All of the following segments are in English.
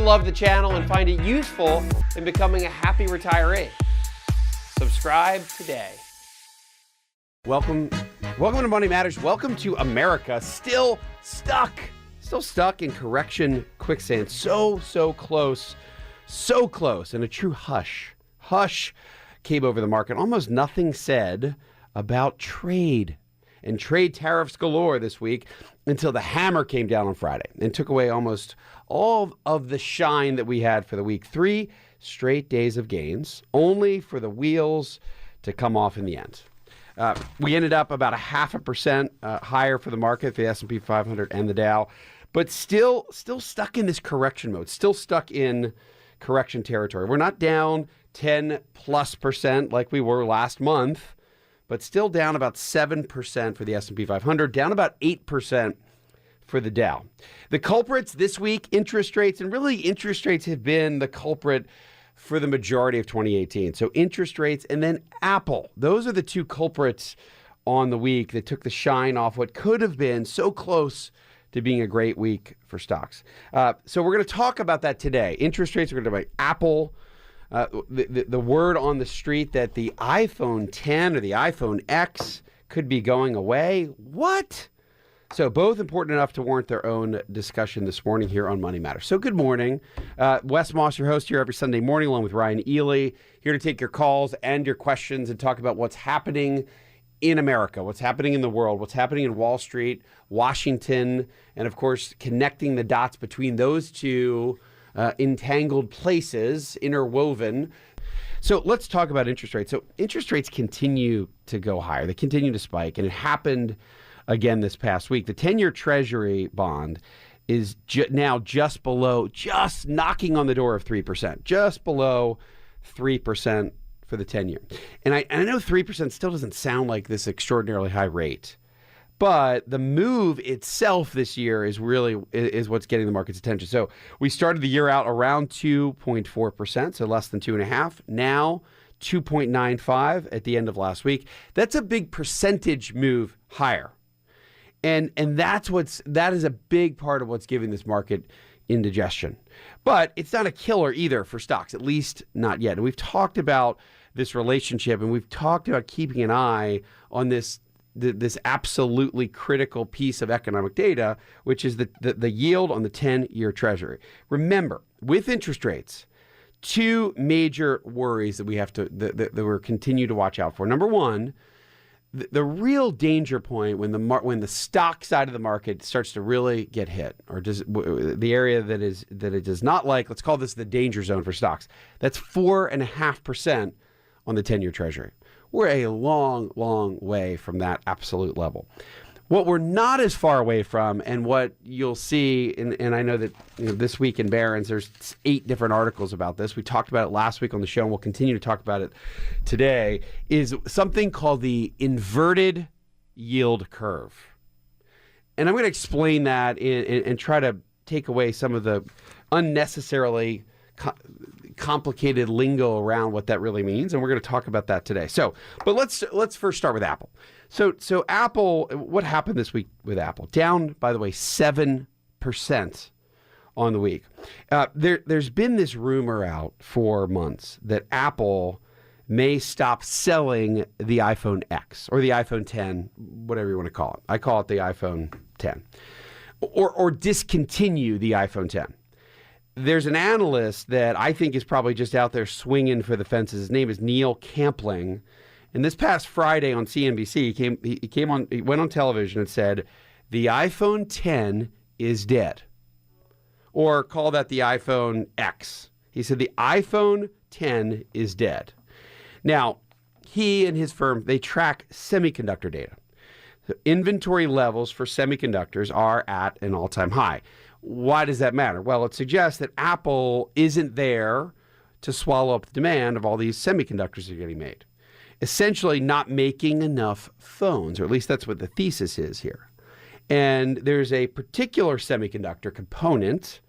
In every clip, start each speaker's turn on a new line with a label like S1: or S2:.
S1: love the channel and find it useful in becoming a happy retiree. Subscribe today. Welcome to Money Matters. Welcome to America. Still stuck in correction quicksand. So close, and a true hush came over the market. Almost nothing said about trade and trade tariffs galore this week until the hammer came down on Friday and took away almost all of the shine that we had for the week. 3 straight days of gains, only for the wheels to come off in the end. We ended up about 0.5% higher for the market, for the S&P 500 and the Dow, but still stuck in this correction mode, still stuck in correction territory. We're not down 10+% like we were last month, but still down about 7% for the S&P 500, down about 8% for the Dow. The culprits this week, interest rates, and really interest rates have been the culprit for the majority of 2018. So interest rates and then Apple. Those are the two culprits on the week that took the shine off what could have been so close to being a great week for stocks. So we're going to talk about that today. Interest rates, we're going to talk about Apple. The word on the street that the iPhone 10 or the iPhone X could be going away. What? So both important enough to warrant their own discussion this morning here on Money Matters. So good morning. Wes Moss, your host here every Sunday morning, along with Ryan Ely, here to take your calls and your questions and talk about what's happening in America, what's happening in the world, what's happening in Wall Street, Washington, and of course, connecting the dots between those two entangled places, interwoven. So let's talk about interest rates. So interest rates continue to go higher. They continue to spike, and it happened again this past week. The 10-year Treasury bond is now just knocking on the door of 3%, just below 3% for the 10-year. And I know 3% still doesn't sound like this extraordinarily high rate, but the move itself this year is what's getting the market's attention. So we started the year out around 2.4%, so less than 2.5%. Now 2.95 at the end of last week. That's a big percentage move higher. And that is a big part of what's giving this market indigestion. But it's not a killer either for stocks, at least not yet. And we've talked about this relationship, and we've talked about keeping an eye on this absolutely critical piece of economic data, which is the yield on the 10-year Treasury. Remember, with interest rates, 2 major worries that that we're continue to watch out for. Number one, the real danger point when the stock side of the market starts to really get hit, or the area that it does not like, let's call this the danger zone for stocks. That's 4.5% on the 10-year Treasury. We're a long way from that absolute level. What we're not as far away from, and what you'll see, and I know that this week in Barron's, there's 8 different articles about this. We talked about it last week on the show, and we'll continue to talk about it today, is something called the inverted yield curve. And I'm going to explain that and try to take away some of the unnecessarily complicated lingo around what that really means, and we're going to talk about that today. But let's first start with Apple. So Apple, what happened this week with Apple? Down, by the way, 7% on the week. There's been this rumor out for months that Apple may stop selling the iPhone X or the iPhone 10, whatever you want to call it. I call it the iPhone 10, or discontinue the iPhone 10. There's an analyst that I think is probably just out there swinging for the fences. His name is Neil Campling. And this past Friday on CNBC, he went on television and said, the iPhone 10 is dead. Or call that the iPhone X. He said the iPhone 10 is dead. Now, he and his firm, they track semiconductor data. So inventory levels for semiconductors are at an all-time high. Why does that matter? Well, it suggests that Apple isn't there to swallow up the demand of all these semiconductors that are getting made. Essentially not making enough phones, or at least that's what the thesis is here. And there's a particular semiconductor component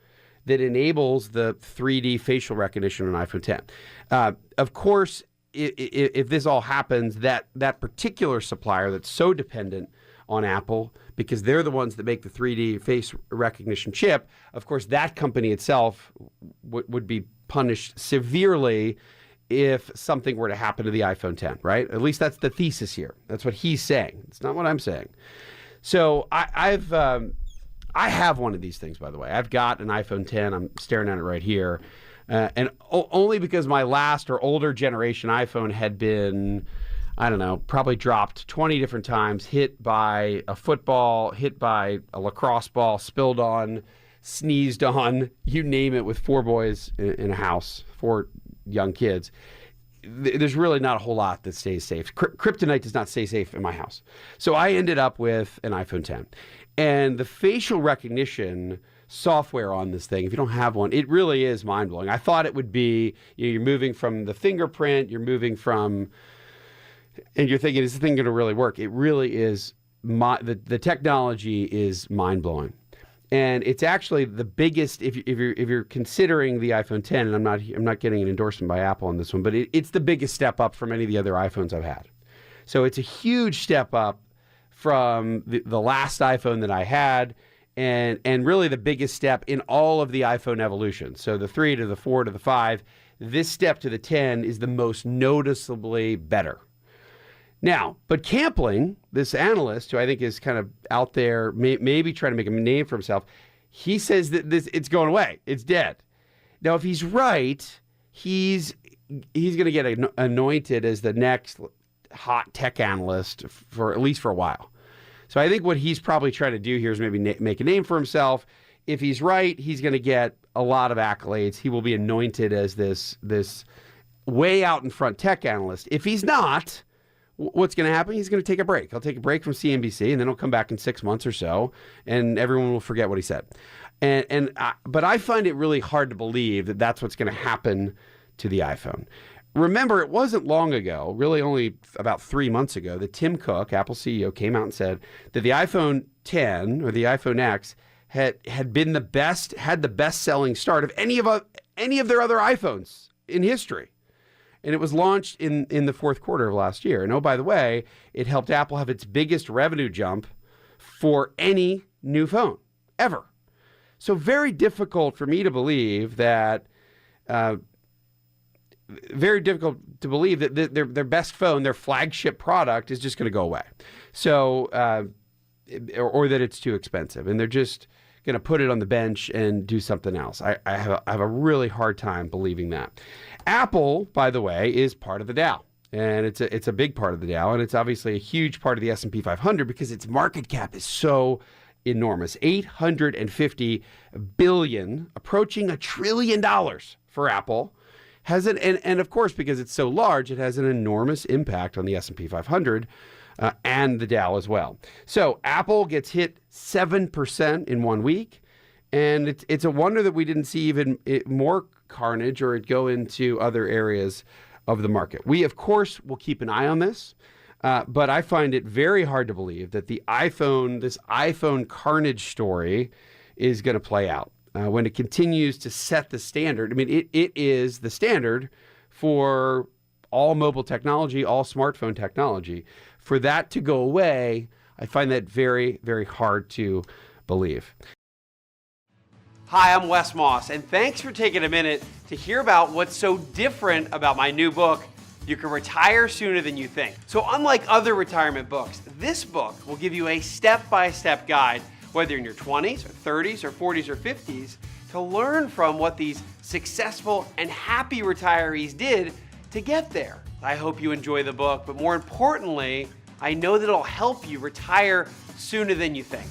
S1: that enables the 3D facial recognition on iPhone 10. Of course, if this all happens, that particular supplier that's so dependent on Apple because they're the ones that make the 3D face recognition chip. Of course, that company itself would be punished severely if something were to happen to the iPhone 10, right? At least that's the thesis here. That's what he's saying. It's not what I'm saying. So I have one of these things, by the way. I've got an iPhone 10. I'm staring at it right here. And only because my last or older generation iPhone had been, I don't know, probably dropped 20 different times, hit by a football, hit by a lacrosse ball, spilled on, sneezed on, you name it, with 4 boys in a house, 4 young kids. There's really not a whole lot that stays safe. Kryptonite does not stay safe in my house. So I ended up with an iPhone 10. And the facial recognition software on this thing, if you don't have one, it really is mind-blowing. I thought it would be, you're moving from the fingerprint, you're moving from, and you're thinking, is this thing going to really work? It really is, the technology is mind-blowing. And it's actually the biggest, if you're considering the iPhone 10, and I'm not getting an endorsement by Apple on this one, but it's the biggest step up from any of the other iPhones I've had. So it's a huge step up from the last iPhone that I had, and really the biggest step in all of the iPhone evolution. So the 3 to the 4 to the 5, this step to the 10 is the most noticeably better. Now, but Campling, this analyst who I think is kind of out there, maybe trying to make a name for himself, he says that it's going away. It's dead. Now, if he's right, he's going to get anointed as the next hot tech analyst for at least for a while. So I think what he's probably trying to do here is maybe make a name for himself. If he's right, he's going to get a lot of accolades. He will be anointed as this way out in front tech analyst. If he's not, what's going to happen? He's going to take a break. He'll take a break from CNBC, and then he'll come back in 6 months or so, and everyone will forget what he said. But I find it really hard to believe that that's what's going to happen to the iPhone. Remember, it wasn't long ago, really only about 3 months ago, that Tim Cook, Apple CEO, came out and said that the iPhone 10 or the iPhone X had been the best-selling start of any of their other iPhones in history. And it was launched in the fourth quarter of last year. And oh, by the way, it helped Apple have its biggest revenue jump for any new phone ever. So very difficult for me to believe that, their best phone, their flagship product, is just going to go away. So, or that it's too expensive, and they're just going to put it on the bench and do something else. I have a really hard time believing that. Apple, by the way, is part of the Dow, and it's a big part of the Dow, and it's obviously a huge part of the S&P 500 because its market cap is so enormous. $850 billion, approaching $1 trillion for Apple. And of course, because it's so large, it has an enormous impact on the S&P 500 and the Dow as well. So Apple gets hit 7% in 1 week, and it's a wonder that we didn't see even more carnage or it go into other areas of the market. We, of course, will keep an eye on this, but I find it very hard to believe that this iPhone carnage story is going to play out. When it continues to set the standard. I mean, it is the standard for all mobile technology, all smartphone technology. For that to go away, I find that very, very hard to believe. Hi, I'm Wes Moss, and thanks for taking a minute to hear about what's so different about my new book, You Can Retire Sooner Than You Think. So unlike other retirement books, this book will give you a step-by-step guide, whether you're in your 20s or 30s or 40s or 50s, to learn from what these successful and happy retirees did to get there. I hope you enjoy the book, but more importantly, I know that it'll help you retire sooner than you think.